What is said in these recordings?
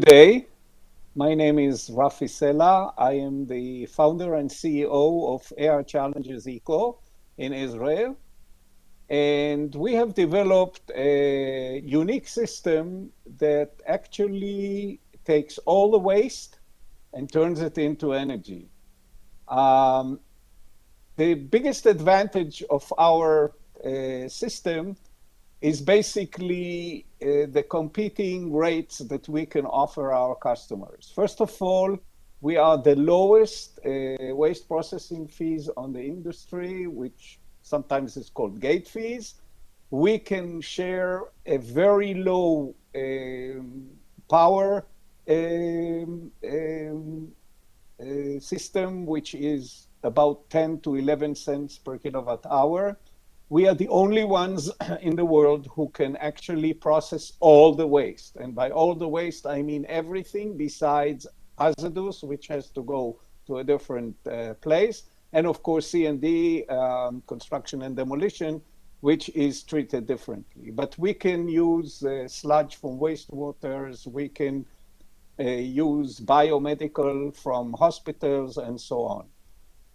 day. My name is Rafi Sela. I am the founder and CEO of AR Challenges Eco in Israel. And we have developed a unique system that actually takes all the waste and turns it into energy. Um, the biggest advantage of our system is basically the competing rates that we can offer our customers. First of all, we are the lowest waste processing fees on the industry, which sometimes is called gate fees. We can share a very low power system, which is about 10 to 11 cents per kilowatt hour. We are the only ones in the world who can actually process all the waste. And by all the waste, I mean everything besides hazardous, which has to go to a different place. And of course, C&D, construction and demolition, which is treated differently. But we can use sludge from wastewaters, we can use biomedical from hospitals and so on.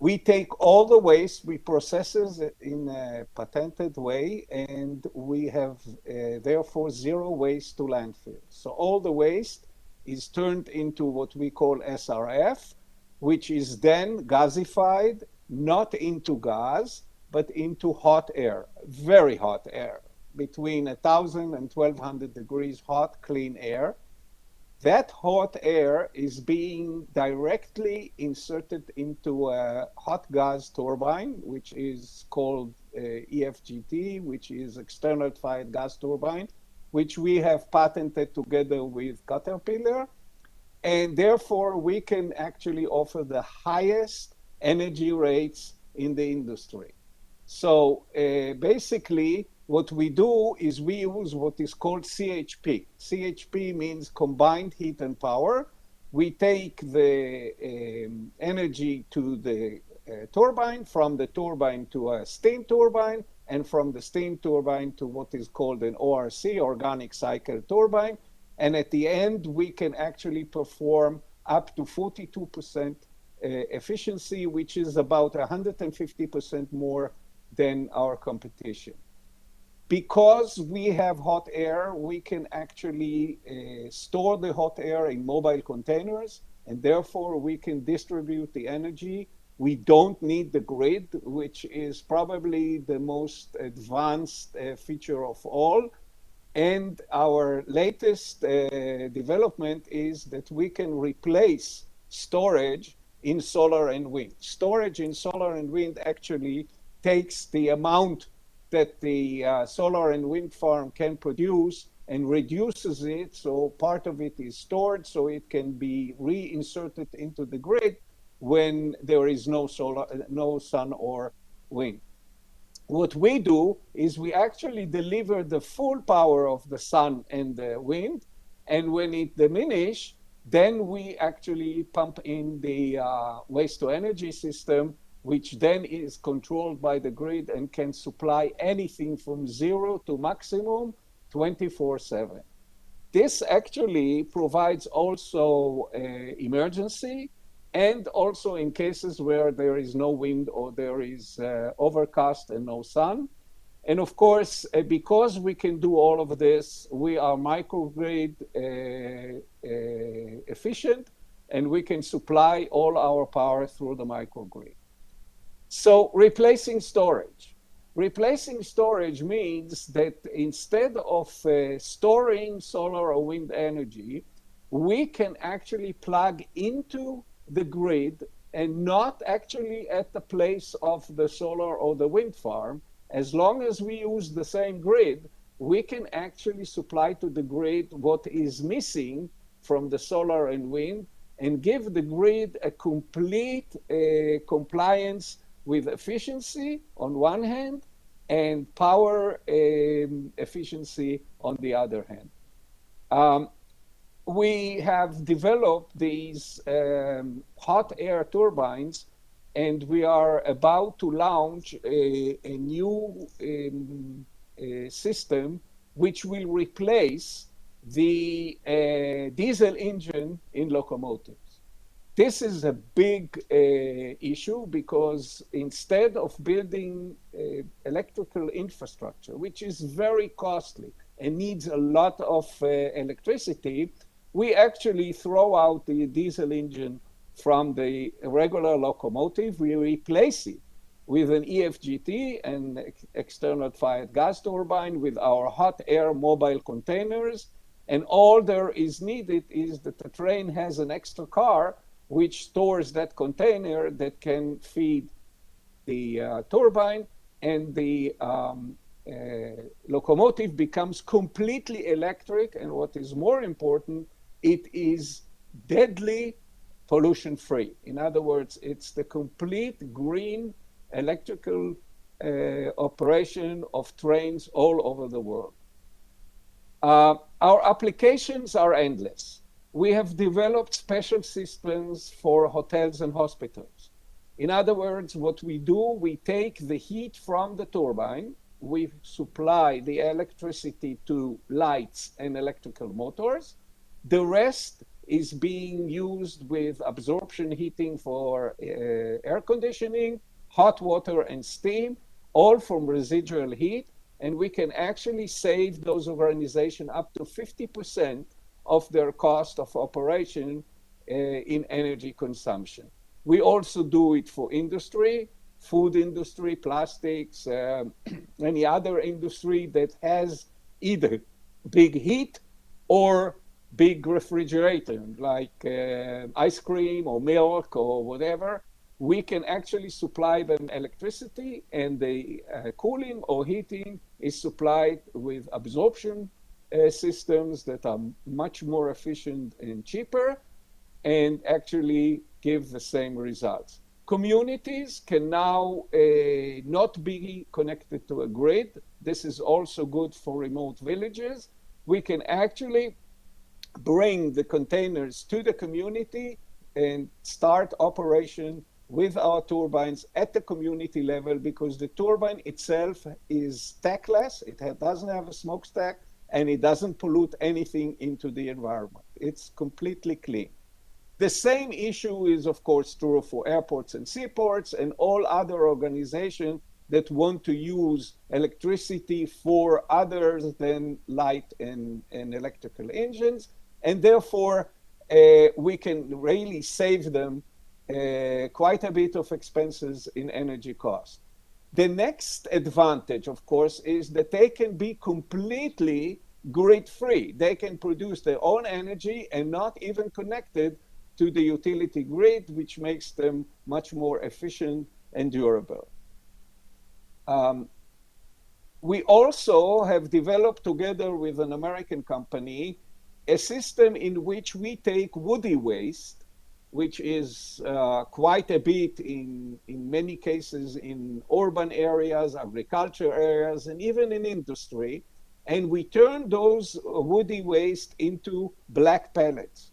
We take all the waste, we process it in a patented way, and we have therefore zero waste to landfill. So all the waste is turned into what we call SRF, which is then gasified, not into gas, but into hot air, very hot air, between 1,000 and 1,200 degrees hot, clean air. That hot air is being directly inserted into a hot gas turbine, which is called EFGT, which is external fired gas turbine, which we have patented together with Caterpillar. And therefore, we can actually offer the highest energy rates in the industry. So basically, what we do is we use what is called CHP. CHP means combined heat and power. We take the energy to the turbine, from the turbine to a steam turbine, and from the steam turbine to what is called an ORC, organic cycle turbine. And at the end, we can actually perform up to 42% efficiency, which is about 150% more than our competition. Because we have hot air, we can actually store the hot air in mobile containers, and therefore we can distribute the energy. We don't need the grid, which is probably the most advanced feature of all. And our latest development is that we can replace storage in solar and wind. Storage in solar and wind actually takes the amount that the solar and wind farm can produce and reduces it, so part of it is stored so it can be reinserted into the grid when there is no sun or wind. What we do is we actually deliver the full power of the sun and the wind, and when it diminishes, then we actually pump in the waste to energy system, which then is controlled by the grid and can supply anything from 0 to maximum 24/7. This actually provides also emergency, and also in cases where there is no wind or there is overcast and no sun. And of course, because we can do all of this, we are microgrid efficient, and we can supply all our power through the microgrid. So replacing storage. Replacing storage means that instead of storing solar or wind energy, we can actually plug into the grid and not actually at the place of the solar or the wind farm. As long as we use the same grid, we can actually supply to the grid what is missing from the solar and wind and give the grid a complete compliance with efficiency on one hand and power efficiency on the other hand. We have developed these hot air turbines, and we are about to launch a new system which will replace the diesel engine in locomotives. This is a big issue because instead of building electrical infrastructure, which is very costly and needs a lot of electricity, we actually throw out the diesel engine from the regular locomotive. We replace it with an EFGT, an external fired gas turbine, with our hot air mobile containers. And all there is needed is that the train has an extra car which stores that container that can feed the turbine, and the locomotive becomes completely electric. And what is more important, it is deadly pollution free. In other words, it's the complete green electrical operation of trains all over the world. Our applications are endless. We have developed special systems for hotels and hospitals. In other words, what we do, we take the heat from the turbine, we supply the electricity to lights and electrical motors. The rest is being used with absorption heating for air conditioning, hot water and steam, all from residual heat. And we can actually save those organizations up to 50% of their cost of operation in energy consumption. We also do it for industry, food industry, plastics, any other industry that has either big heat or big refrigerator, like ice cream or milk or whatever. We can actually supply them electricity, and the cooling or heating is supplied with absorption systems that are much more efficient and cheaper, and actually give the same results. Communities can now not be connected to a grid. This is also good for remote villages. We can actually bring the containers to the community and start operation with our turbines at the community level, because the turbine itself is stackless, it doesn't have a smokestack, and it doesn't pollute anything into the environment. It's completely clean. The same issue is, of course, true for airports and seaports and all other organizations that want to use electricity for others than light and electrical engines. And therefore, we can really save them quite a bit of expenses in energy cost. The next advantage, of course, is that they can be completely grid-free. They can produce their own energy and not even connected to the utility grid, which makes them much more efficient and durable. We also have developed, together with an American company, a system in which we take woody waste, which is quite a bit in many cases in urban areas, agriculture areas, and even in industry, and we turn those woody waste into black pellets.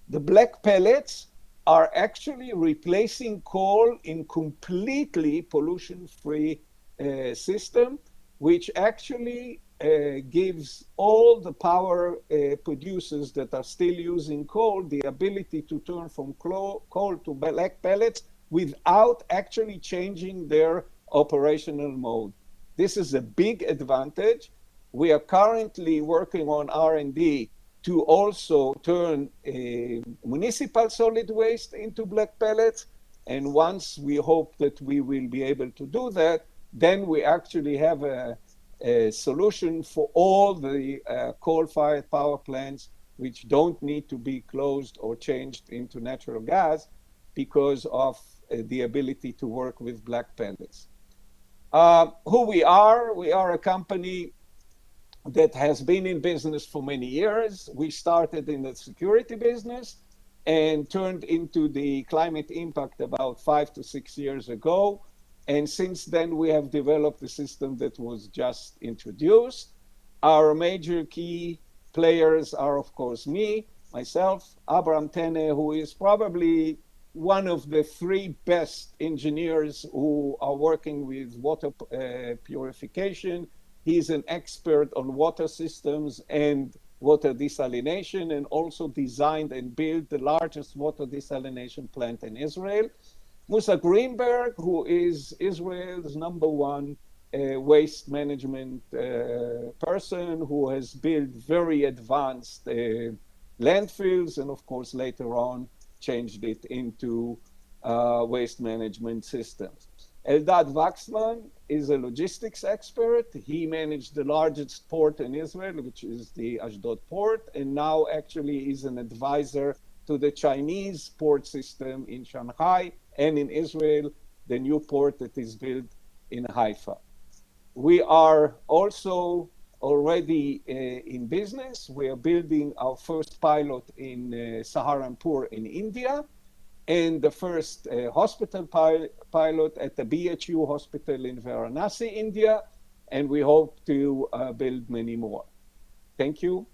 The black pellets are actually replacing coal in completely pollution-free system, which actually gives all the power producers that are still using coal the ability to turn from coal to black pellets without actually changing their operational mode. This is a big advantage. We are currently working on R&D to also turn municipal solid waste into black pellets. And once we hope that we will be able to do that, then we actually have a solution for all the coal-fired power plants which don't need to be closed or changed into natural gas because of the ability to work with black pellets. Who we are a company that has been in business for many years. We started in the security business and turned into the climate impact about 5 to 6 years ago. And since then, we have developed a system that was just introduced. Our major key players are, of course, myself, Abram Tene, who is probably one of the 3 best engineers who are working with water purification. He's an expert on water systems and water desalination, and also designed and built the largest water desalination plant in Israel. Musa Greenberg, who is Israel's #1 waste management person, who has built very advanced landfills, and of course later on changed it into waste management systems. Eldad Waxman is a logistics expert. He managed the largest port in Israel, which is the Ashdod port, and now actually is an advisor to the Chinese port system in Shanghai and in Israel, the new port that is built in Haifa. We are also already in business. We are building our first pilot in Saharanpur in India, and the first hospital pilot at the BHU hospital in Varanasi, India, and we hope to build many more. Thank you.